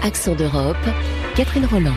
Accent d'Europe, Catherine Roland.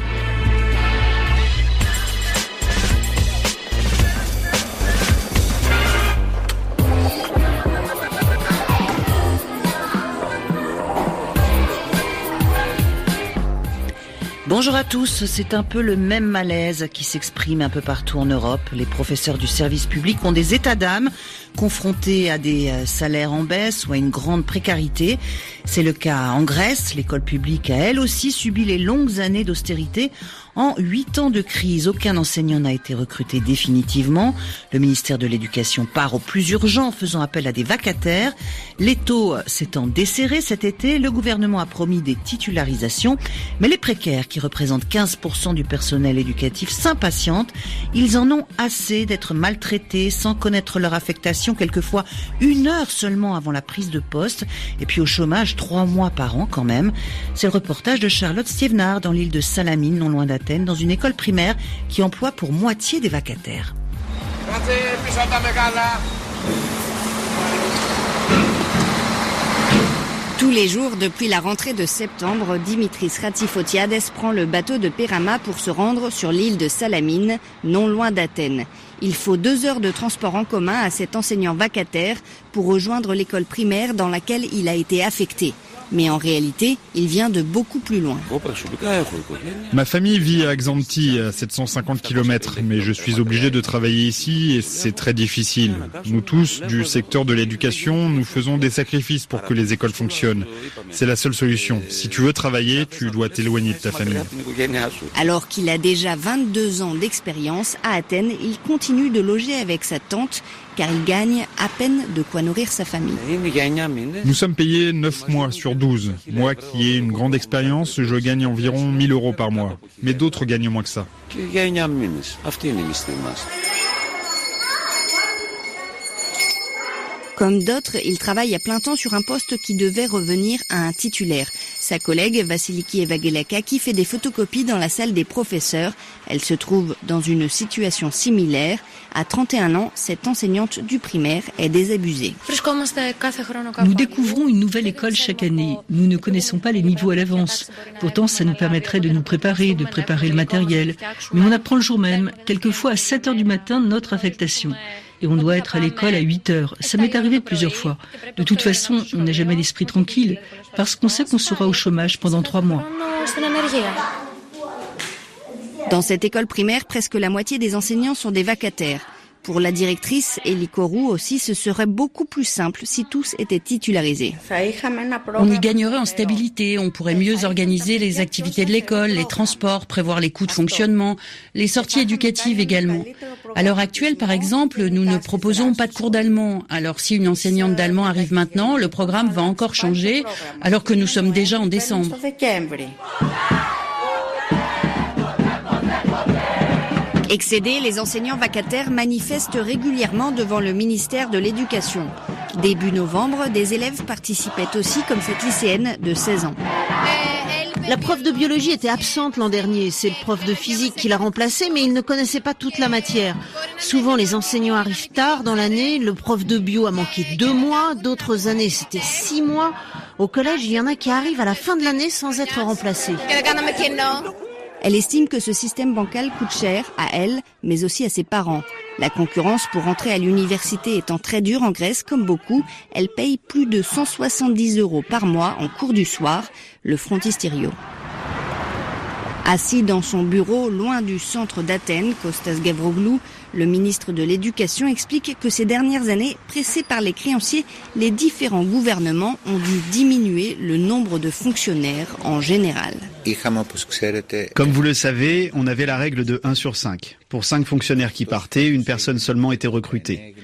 Bonjour à tous, c'est un peu le même malaise qui s'exprime un peu partout en Europe. Les professeurs du service public ont des états d'âme, confrontés à des salaires en baisse ou à une grande précarité. C'est le cas en Grèce. L'école publique a elle aussi subi les longues années d'austérité. En 8 ans de crise, aucun enseignant n'a été recruté définitivement. Le ministère de l'Éducation part au plus urgent en faisant appel à des vacataires. L'étau s'étant desserré cet été, le gouvernement a promis des titularisations. Mais les précaires, qui représentent 15% du personnel éducatif, s'impatientent. Ils en ont assez d'être maltraités sans connaître leur affectation, quelquefois 1 heure seulement avant la prise de poste. Et puis au chômage, 3 mois par an quand même. C'est le reportage de Charlotte Stievnard dans l'île de Salamine, non loin d'Athènes, dans une école primaire qui emploie pour moitié des vacataires. Tous les jours, depuis la rentrée de septembre, Dimitris Ratzifotiades prend le bateau de Pérama pour se rendre sur l'île de Salamine, non loin d'Athènes. Il faut 2 heures de transport en commun à cet enseignant vacataire pour rejoindre l'école primaire dans laquelle il a été affecté. Mais en réalité, il vient de beaucoup plus loin. Ma famille vit à Xanthi, à 750 km, mais je suis obligé de travailler ici et c'est très difficile. Nous tous, du secteur de l'éducation, nous faisons des sacrifices pour que les écoles fonctionnent. C'est la seule solution. Si tu veux travailler, tu dois t'éloigner de ta famille. Alors qu'il a déjà 22 ans d'expérience, à Athènes, il continue de loger avec sa tante, car il gagne à peine de quoi nourrir sa famille. Nous sommes payés 9 mois sur 12. Moi qui ai une grande expérience, je gagne environ 1 000 € par mois. Mais d'autres gagnent moins que ça. Comme d'autres, il travaille à plein temps sur un poste qui devait revenir à un titulaire. Sa collègue, Vasiliki Evangelakaki, fait des photocopies dans la salle des professeurs. Elle se trouve dans une situation similaire. À 31 ans, cette enseignante du primaire est désabusée. Nous découvrons une nouvelle école chaque année. Nous ne connaissons pas les niveaux à l'avance. Pourtant, ça nous permettrait de nous préparer, de préparer le matériel. Mais on apprend le jour même, quelquefois à 7 heures du matin, notre affectation. Et on doit être à l'école à 8 heures. Ça m'est arrivé plusieurs fois. De toute façon, on n'a jamais l'esprit tranquille, parce qu'on sait qu'on sera au chômage pendant 3 mois. Dans cette école primaire, presque la moitié des enseignants sont des vacataires. Pour la directrice, Elie Korou aussi, ce serait beaucoup plus simple si tous étaient titularisés. On y gagnerait en stabilité, on pourrait mieux organiser les activités de l'école, les transports, prévoir les coûts de fonctionnement, les sorties éducatives également. À l'heure actuelle, par exemple, nous ne proposons pas de cours d'allemand. Alors si une enseignante d'allemand arrive maintenant, le programme va encore changer, alors que nous sommes déjà en décembre. Excédés, les enseignants vacataires manifestent régulièrement devant le ministère de l'Éducation. Début novembre, des élèves participaient aussi, comme cette lycéenne de 16 ans. La prof de biologie était absente l'an dernier. C'est le prof de physique qui l'a remplacée, mais il ne connaissait pas toute la matière. Souvent, les enseignants arrivent tard dans l'année. Le prof de bio a manqué 2 mois. D'autres années, c'était 6 mois. Au collège, il y en a qui arrivent à la fin de l'année sans être remplacés. Elle estime que ce système bancal coûte cher à elle, mais aussi à ses parents. La concurrence pour entrer à l'université étant très dure en Grèce, comme beaucoup, elle paye plus de 170 € par mois en cours du soir, le frontistyrio. Assis dans son bureau, loin du centre d'Athènes, Kostas Gavroglou, le ministre de l'Éducation, explique que ces dernières années, pressés par les créanciers, les différents gouvernements ont dû diminuer le nombre de fonctionnaires en général. Comme vous le savez, on avait la règle de 1 sur 5. Pour 5 fonctionnaires qui partaient, une personne seulement était recrutée.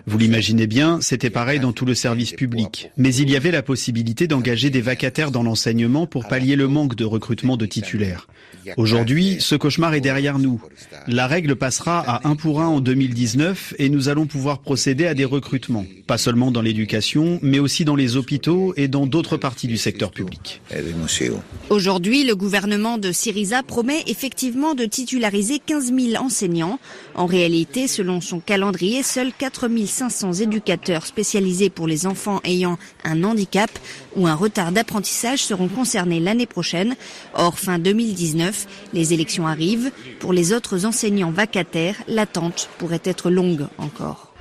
Vous l'imaginez bien, c'était pareil dans tout le service public. Mais il y avait la possibilité d'engager des vacataires dans l'enseignement pour pallier le manque de recrutement de titulaires. Aujourd'hui, ce cauchemar est derrière nous. La règle passera à 1 pour 1 en 2019 et nous allons pouvoir procéder à des recrutements. Pas seulement dans l'éducation, mais aussi dans les hôpitaux et dans d'autres parties du secteur public. Aujourd'hui, le gouvernement de Syriza promet effectivement de titulariser 15 000 enseignants. En réalité, selon son calendrier, seuls 4 500 éducateurs spécialisés pour les enfants ayant un handicap ou un retard d'apprentissage seront concernés l'année prochaine. Or, fin 2019, les élections arrivent. Pour les autres enseignants vacataires, l'attente pourrait être longue encore.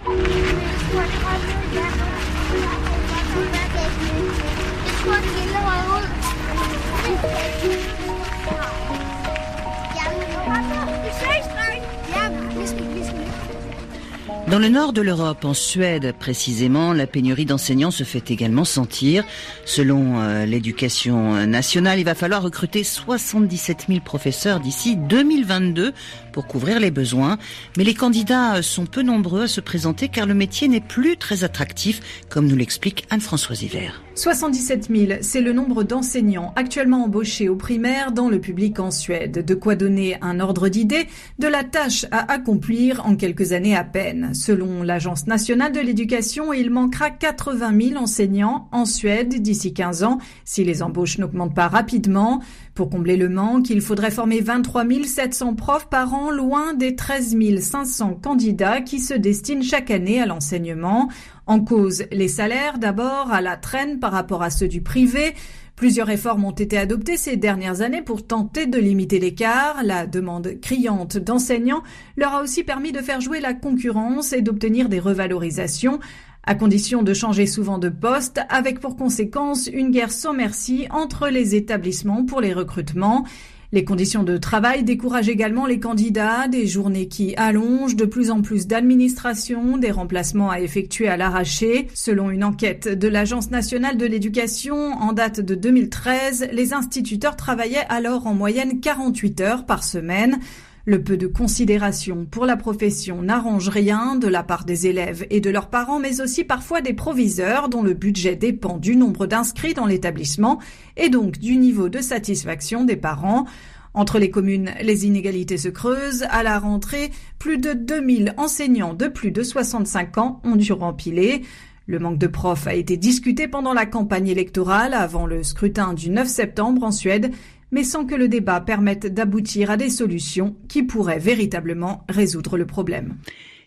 Dans le nord de l'Europe, en Suède précisément, la pénurie d'enseignants se fait également sentir. Selon l'éducation nationale, il va falloir recruter 77 000 professeurs d'ici 2022 pour couvrir les besoins. Mais les candidats sont peu nombreux à se présenter car le métier n'est plus très attractif, comme nous l'explique Anne-Françoise Hiver. 77 000, c'est le nombre d'enseignants actuellement embauchés au primaire dans le public en Suède. De quoi donner un ordre d'idée de la tâche à accomplir en quelques années à peine. Selon l'Agence nationale de l'éducation, il manquera 80 000 enseignants en Suède d'ici 15 ans si les embauches n'augmentent pas rapidement. Pour combler le manque, il faudrait former 23 700 profs par an, loin des 13 500 candidats qui se destinent chaque année à l'enseignement. En cause, les salaires d'abord à la traîne par rapport à ceux du privé. Plusieurs réformes ont été adoptées ces dernières années pour tenter de limiter l'écart. La demande criante d'enseignants leur a aussi permis de faire jouer la concurrence et d'obtenir des revalorisations, à condition de changer souvent de poste, avec pour conséquence une guerre sans merci entre les établissements pour les recrutements. Les conditions de travail découragent également les candidats, des journées qui allongent, de plus en plus d'administration, des remplacements à effectuer à l'arraché. Selon une enquête de l'Agence nationale de l'éducation en date de 2013, les instituteurs travaillaient alors en moyenne 48 heures par semaine. Le peu de considération pour la profession n'arrange rien de la part des élèves et de leurs parents, mais aussi parfois des proviseurs dont le budget dépend du nombre d'inscrits dans l'établissement et donc du niveau de satisfaction des parents. Entre les communes, les inégalités se creusent. À la rentrée, plus de 2000 enseignants de plus de 65 ans ont dû rempiler. Le manque de profs a été discuté pendant la campagne électorale avant le scrutin du 9 septembre en Suède, mais sans que le débat permette d'aboutir à des solutions qui pourraient véritablement résoudre le problème.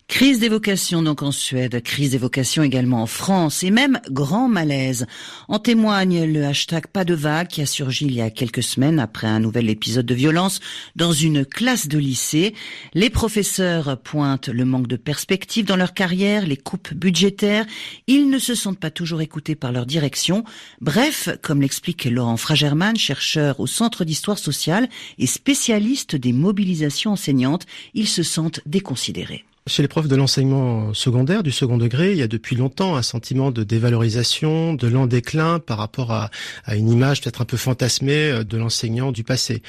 Crise des vocations donc en Suède, crise des vocations également en France et même grand malaise. En témoigne le hashtag Pas de vague qui a surgi il y a quelques semaines après un nouvel épisode de violence dans une classe de lycée. Les professeurs pointent le manque de perspective dans leur carrière, les coupes budgétaires. Ils ne se sentent pas toujours écoutés par leur direction. Bref, comme l'explique Laurent Fragerman, chercheur au Centre d'histoire sociale et spécialiste des mobilisations enseignantes, ils se sentent déconsidérés. Chez les profs de l'enseignement secondaire, du second degré, il y a depuis longtemps un sentiment de dévalorisation, de lent déclin par rapport à une image peut-être un peu fantasmée de l'enseignant du passé.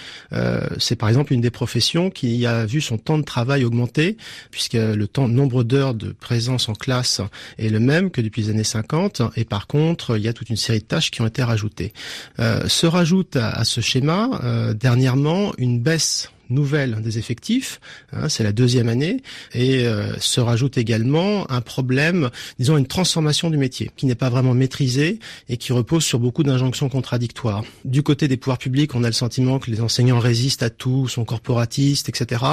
C'est par exemple une des professions qui a vu son temps de travail augmenter, puisque le nombre d'heures de présence en classe est le même que depuis les années 50, et par contre, il y a toute une série de tâches qui ont été rajoutées. Se rajoute à ce schéma, dernièrement, une baisse nouvelle des effectifs, c'est la deuxième année, et se rajoute également un problème, disons une transformation du métier, qui n'est pas vraiment maîtrisée et qui repose sur beaucoup d'injonctions contradictoires. Du côté des pouvoirs publics, on a le sentiment que les enseignants résistent à tout, sont corporatistes, etc.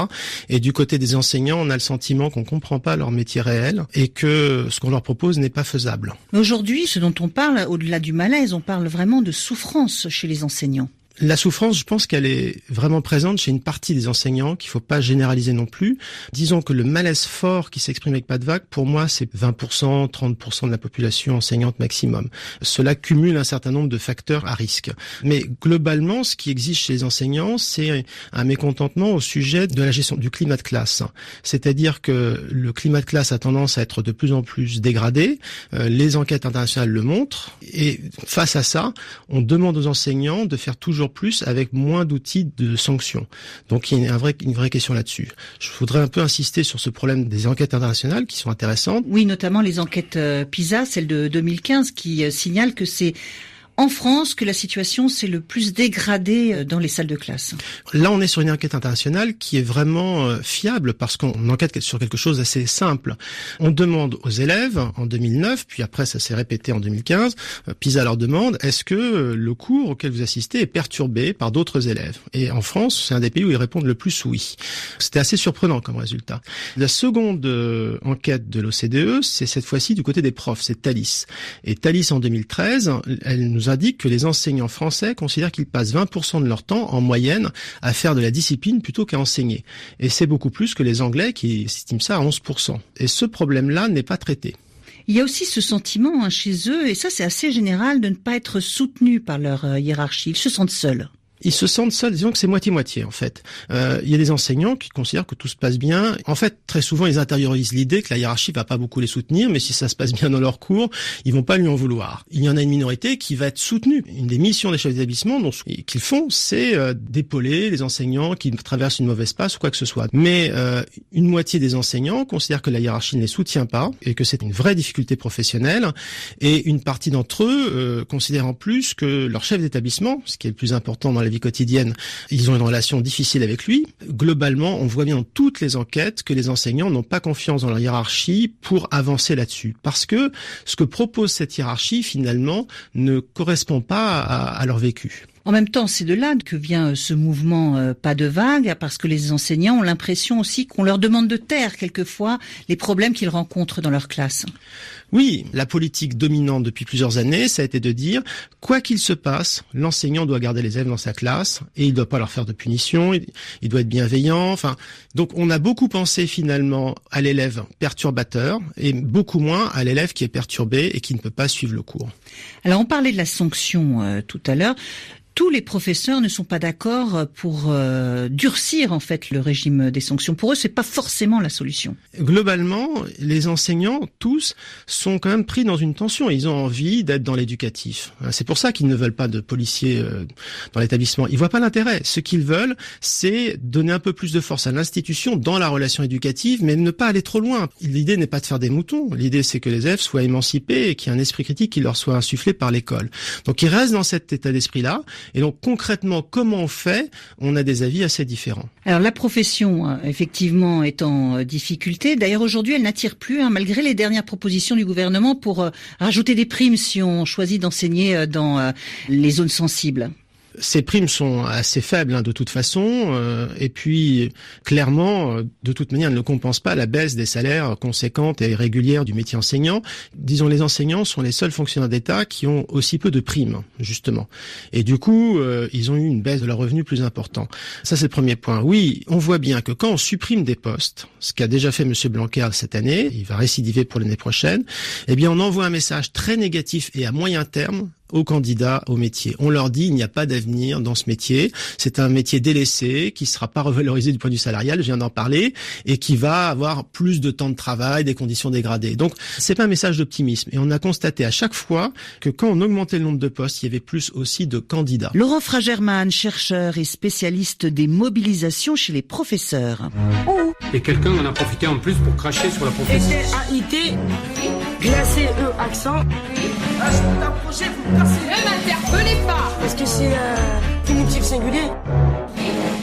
Et du côté des enseignants, on a le sentiment qu'on comprend pas leur métier réel et que ce qu'on leur propose n'est pas faisable. Aujourd'hui, ce dont on parle, au-delà du malaise, on parle vraiment de souffrance chez les enseignants. La souffrance, je pense qu'elle est vraiment présente chez une partie des enseignants, qu'il faut pas généraliser non plus. Disons que le malaise fort qui s'exprime avec Pas de vague, pour moi, c'est 20%, 30% de la population enseignante maximum. Cela cumule un certain nombre de facteurs à risque. Mais globalement, ce qui existe chez les enseignants, c'est un mécontentement au sujet de la gestion du climat de classe. C'est-à-dire que le climat de classe a tendance à être de plus en plus dégradé. Les enquêtes internationales le montrent. Et face à ça, on demande aux enseignants de faire toujours plus avec moins d'outils de sanctions. Donc il y a une vraie question là-dessus. Je voudrais un peu insister sur ce problème des enquêtes internationales qui sont intéressantes. Oui, notamment les enquêtes PISA, celle de 2015, qui signale que c'est en France que la situation s'est le plus dégradée dans les salles de classe. Là, on est sur une enquête internationale qui est vraiment fiable parce qu'on enquête sur quelque chose d'assez simple. On demande aux élèves en 2009, puis après ça s'est répété en 2015, PISA leur demande, est-ce que le cours auquel vous assistez est perturbé par d'autres élèves? Et en France, c'est un des pays où ils répondent le plus oui. C'était assez surprenant comme résultat. La seconde enquête de l'OCDE, c'est cette fois-ci du côté des profs, c'est Thalys. Et Thalys, en 2013, elle nous indique que les enseignants français considèrent qu'ils passent 20% de leur temps, en moyenne, à faire de la discipline plutôt qu'à enseigner. Et c'est beaucoup plus que les Anglais qui estiment ça à 11%. Et ce problème-là n'est pas traité. Il y a aussi ce sentiment chez eux, et ça c'est assez général, de ne pas être soutenus par leur hiérarchie. Ils se sentent seuls. Ils se sentent seuls, disons que c'est moitié-moitié en fait. Il y a des enseignants qui considèrent que tout se passe bien. En fait, très souvent, ils intériorisent l'idée que la hiérarchie va pas beaucoup les soutenir, mais si ça se passe bien dans leur cours, ils vont pas lui en vouloir. Il y en a une minorité qui va être soutenue. Une des missions des chefs d'établissement qu'ils font, c'est d'épauler les enseignants qui traversent une mauvaise passe ou quoi que ce soit. Mais une moitié des enseignants considèrent que la hiérarchie ne les soutient pas et que c'est une vraie difficulté professionnelle. Et une partie d'entre eux considèrent en plus que leur chef d'établissement, ce qui est le plus important dans la vie quotidienne, ils ont une relation difficile avec lui. Globalement, on voit bien dans toutes les enquêtes que les enseignants n'ont pas confiance dans leur hiérarchie pour avancer là-dessus. Parce que ce que propose cette hiérarchie, finalement, ne correspond pas à leur vécu. En même temps, c'est de là que vient ce mouvement pas de vague, parce que les enseignants ont l'impression aussi qu'on leur demande de taire quelquefois les problèmes qu'ils rencontrent dans leur classe. Oui, la politique dominante depuis plusieurs années, ça a été de dire, quoi qu'il se passe, l'enseignant doit garder les élèves dans sa classe et il doit pas leur faire de punition, il doit être bienveillant. Enfin, donc on a beaucoup pensé finalement à l'élève perturbateur et beaucoup moins à l'élève qui est perturbé et qui ne peut pas suivre le cours. Alors on parlait de la sanction tout à l'heure. Tous les professeurs ne sont pas d'accord pour durcir en fait le régime des sanctions. Pour eux, c'est pas forcément la solution. Globalement, les enseignants tous sont quand même pris dans une tension. Ils ont envie d'être dans l'éducatif. C'est pour ça qu'ils ne veulent pas de policiers dans l'établissement. Ils voient pas l'intérêt. Ce qu'ils veulent, c'est donner un peu plus de force à l'institution dans la relation éducative, mais ne pas aller trop loin. L'idée n'est pas de faire des moutons. L'idée, c'est que les élèves soient émancipés et qu'il y ait un esprit critique qui leur soit insufflé par l'école. Donc ils restent dans cet état d'esprit-là. Et donc concrètement, comment on fait? On a des avis assez différents. Alors la profession, effectivement, est en difficulté. D'ailleurs, aujourd'hui, elle n'attire plus, malgré les dernières propositions du gouvernement pour rajouter des primes si on choisit d'enseigner dans les zones sensibles. Ces primes sont assez faibles de toute façon, et puis clairement, de toute manière, elles ne compensent pas la baisse des salaires conséquentes et régulières du métier enseignant. Disons, les enseignants sont les seuls fonctionnaires d'État qui ont aussi peu de primes, justement. Et du coup, ils ont eu une baisse de leurs revenus plus importante. Ça, c'est le premier point. Oui, on voit bien que quand on supprime des postes, ce qu'a déjà fait M. Blanquer cette année, il va récidiver pour l'année prochaine, eh bien, on envoie un message très négatif et à moyen terme aux candidats au métier. On leur dit il n'y a pas d'avenir dans ce métier. C'est un métier délaissé qui sera pas revalorisé du point de vue salarial, je viens d'en parler, et qui va avoir plus de temps de travail, des conditions dégradées. Donc, c'est pas un message d'optimisme. Et on a constaté à chaque fois que quand on augmentait le nombre de postes, il y avait plus aussi de candidats. Laurent Fragerman, chercheur et spécialiste des mobilisations chez les professeurs. Et quelqu'un en a profité en plus pour cracher sur la professeure. S-A-I-T, glacé E accent. Je t'approcher, vous me cassez. Ne m'interpellez pas. Parce que c'est primitif singulier.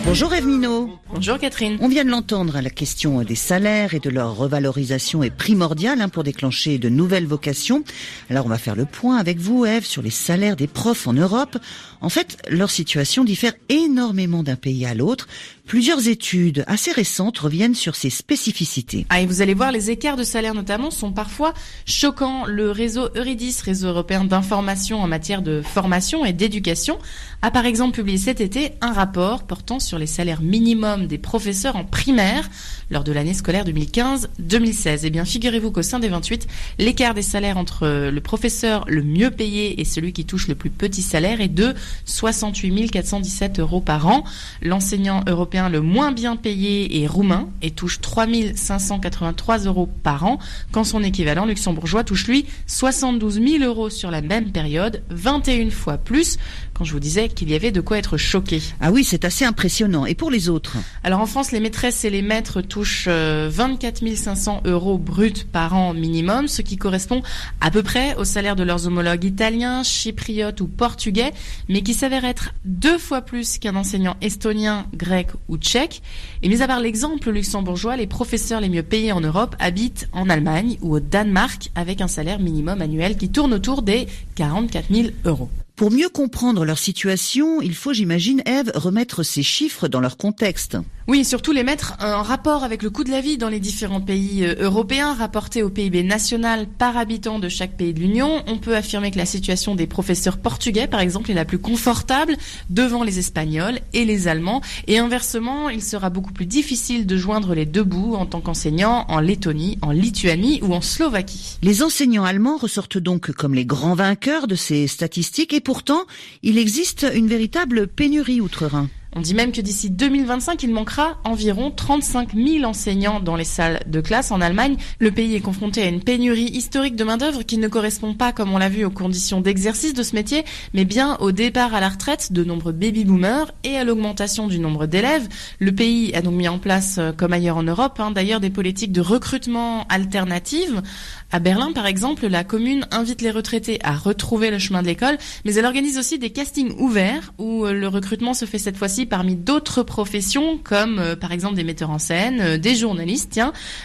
Bonjour Ève Minot. Bonjour Catherine. On vient de l'entendre, la question des salaires et de leur revalorisation est primordiale pour déclencher de nouvelles vocations. Alors on va faire le point avec vous Ève sur les salaires des profs en Europe. En fait, leur situation diffère énormément d'un pays à l'autre. Plusieurs études assez récentes reviennent sur ces spécificités. Et vous allez voir, les écarts de salaire notamment sont parfois choquants. Le réseau Eurydice, réseau européen d'information en matière de formation et d'éducation, a par exemple publié cet été un rapport portant sur les salaires minimums des professeurs en primaire lors de l'année scolaire 2015-2016. Eh bien, figurez-vous qu'au sein des 28, l'écart des salaires entre le professeur le mieux payé et celui qui touche le plus petit salaire est de 68 417 € par an. L'enseignant européen le moins bien payé est roumain et touche 3 583 € par an, quand son équivalent luxembourgeois touche lui 72 000 € sur la même période, 21 fois plus, quand je vous disais qu'il y avait de quoi être choqué. Ah oui, c'est assez impressionnant. impressionnant. Et pour les autres? Alors en France, les maîtresses et les maîtres touchent 24 500 € bruts par an minimum, ce qui correspond à peu près au salaire de leurs homologues italiens, chypriotes ou portugais, mais qui s'avère être 2 fois plus qu'un enseignant estonien, grec ou tchèque. Et mis à part l'exemple luxembourgeois, les professeurs les mieux payés en Europe habitent en Allemagne ou au Danemark avec un salaire minimum annuel qui tourne autour des 44 000 €. Pour mieux comprendre leur situation, il faut, j'imagine, Ève, remettre ces chiffres dans leur contexte. Oui, surtout les mettre en rapport avec le coût de la vie dans les différents pays européens, rapporté au PIB national par habitant de chaque pays de l'Union. On peut affirmer que la situation des professeurs portugais, par exemple, est la plus confortable devant les Espagnols et les Allemands. Et inversement, il sera beaucoup plus difficile de joindre les deux bouts en tant qu'enseignant en Lettonie, en Lituanie ou en Slovaquie. Les enseignants allemands ressortent donc comme les grands vainqueurs de ces statistiques et pourtant, il existe une véritable pénurie outre-Rhin. On dit même que d'ici 2025, il manquera environ 35 000 enseignants dans les salles de classe en Allemagne. Le pays est confronté à une pénurie historique de main-d'œuvre qui ne correspond pas, comme on l'a vu, aux conditions d'exercice de ce métier, mais bien au départ à la retraite de nombreux baby-boomers et à l'augmentation du nombre d'élèves. Le pays a donc mis en place, comme ailleurs en Europe, d'ailleurs des politiques de recrutement alternatives. À Berlin, par exemple, la commune invite les retraités à retrouver le chemin de l'école, mais elle organise aussi des castings ouverts où le recrutement se fait cette fois-ci parmi d'autres professions comme par exemple des metteurs en scène, des journalistes,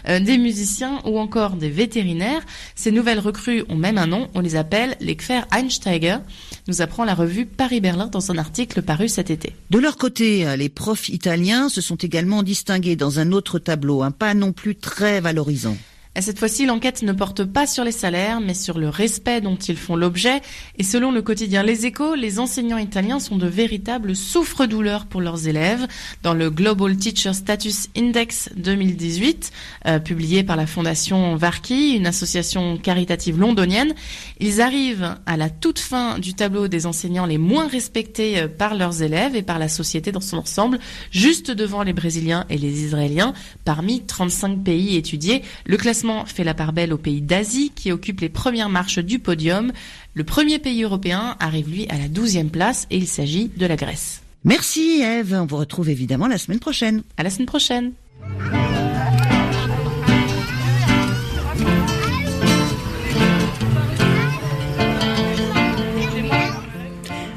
des musiciens ou encore des vétérinaires. Ces nouvelles recrues ont même un nom, on les appelle les Quereinsteiger, nous apprend la revue Paris-Berlin dans un article paru cet été. De leur côté, les profs italiens se sont également distingués dans un autre tableau, pas non plus très valorisant. Cette fois-ci, l'enquête ne porte pas sur les salaires, mais sur le respect dont ils font l'objet. Et selon le quotidien Les Échos, les enseignants italiens sont de véritables souffre-douleurs pour leurs élèves. Dans le Global Teacher Status Index 2018, publié par la fondation Varki, une association caritative londonienne, ils arrivent à la toute fin du tableau des enseignants les moins respectés par leurs élèves et par la société dans son ensemble, juste devant les Brésiliens et les Israéliens, parmi 35 pays étudiés. Le classement fait la part belle aux pays d'Asie qui occupent les premières marches du podium. Le premier pays européen arrive lui à la 12e place et il s'agit de la Grèce. Merci Ève, on vous retrouve évidemment la semaine prochaine. À la semaine prochaine.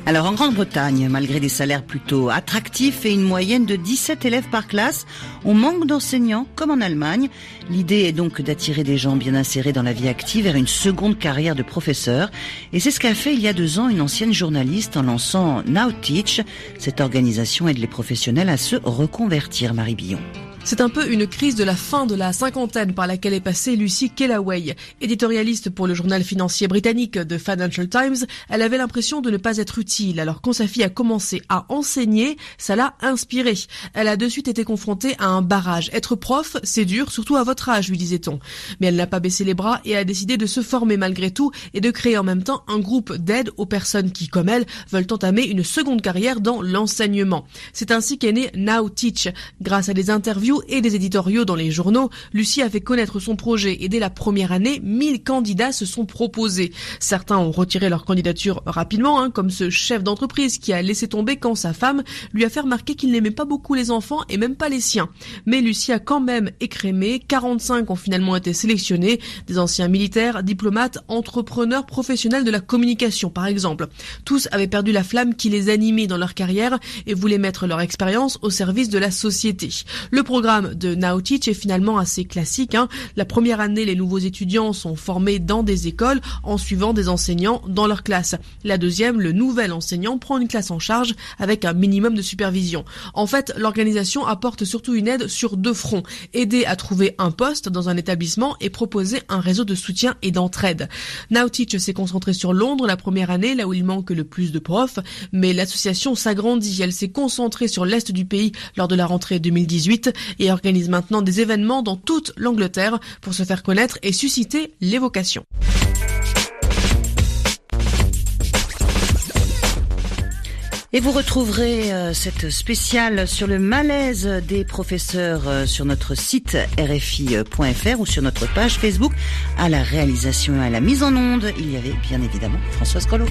Alors en Grande-Bretagne, malgré des salaires plutôt attractifs et une moyenne de 17 élèves par classe, on manque d'enseignants comme en Allemagne. L'idée est donc d'attirer des gens bien insérés dans la vie active vers une seconde carrière de professeur. Et c'est ce qu'a fait il y a 2 ans une ancienne journaliste en lançant Now Teach. Cette organisation aide les professionnels à se reconvertir, Marie Billon. C'est un peu une crise de la fin de la cinquantaine par laquelle est passée Lucy Kellaway. Éditorialiste pour le journal financier britannique The Financial Times, elle avait l'impression de ne pas être utile. Alors quand sa fille a commencé à enseigner, ça l'a inspirée. Elle a de suite été confrontée à un barrage. Être prof, c'est dur, surtout à votre âge, lui disait-on. Mais elle n'a pas baissé les bras et a décidé de se former malgré tout et de créer en même temps un groupe d'aide aux personnes qui, comme elle, veulent entamer une seconde carrière dans l'enseignement. C'est ainsi qu'est né Now Teach. Grâce à des interviews et des éditoriaux dans les journaux, Lucie a fait connaître son projet et dès la première année, 1000 candidats se sont proposés. Certains ont retiré leur candidature rapidement, comme ce chef d'entreprise qui a laissé tomber quand sa femme lui a fait remarquer qu'il n'aimait pas beaucoup les enfants et même pas les siens. Mais Lucie a quand même écrémé, 45 ont finalement été sélectionnés, des anciens militaires, diplomates, entrepreneurs, professionnels de la communication par exemple. Tous avaient perdu la flamme qui les animait dans leur carrière et voulaient mettre leur expérience au service de la société. Le programme de Now Teach est finalement assez classique. La première année, les nouveaux étudiants sont formés dans des écoles en suivant des enseignants dans leur classe. La deuxième, le nouvel enseignant prend une classe en charge avec un minimum de supervision. En fait, l'organisation apporte surtout une aide sur 2 fronts. Aider à trouver un poste dans un établissement et proposer un réseau de soutien et d'entraide. Now Teach s'est concentré sur Londres la première année, là où il manque le plus de profs, mais l'association s'agrandit. Elle s'est concentrée sur l'Est du pays lors de la rentrée 2018 et organise maintenant des événements dans toute l'Angleterre pour se faire connaître et susciter les vocations. Et vous retrouverez cette spéciale sur le malaise des professeurs sur notre site rfi.fr ou sur notre page Facebook. À la réalisation et à la mise en onde, il y avait bien évidemment Françoise Collot.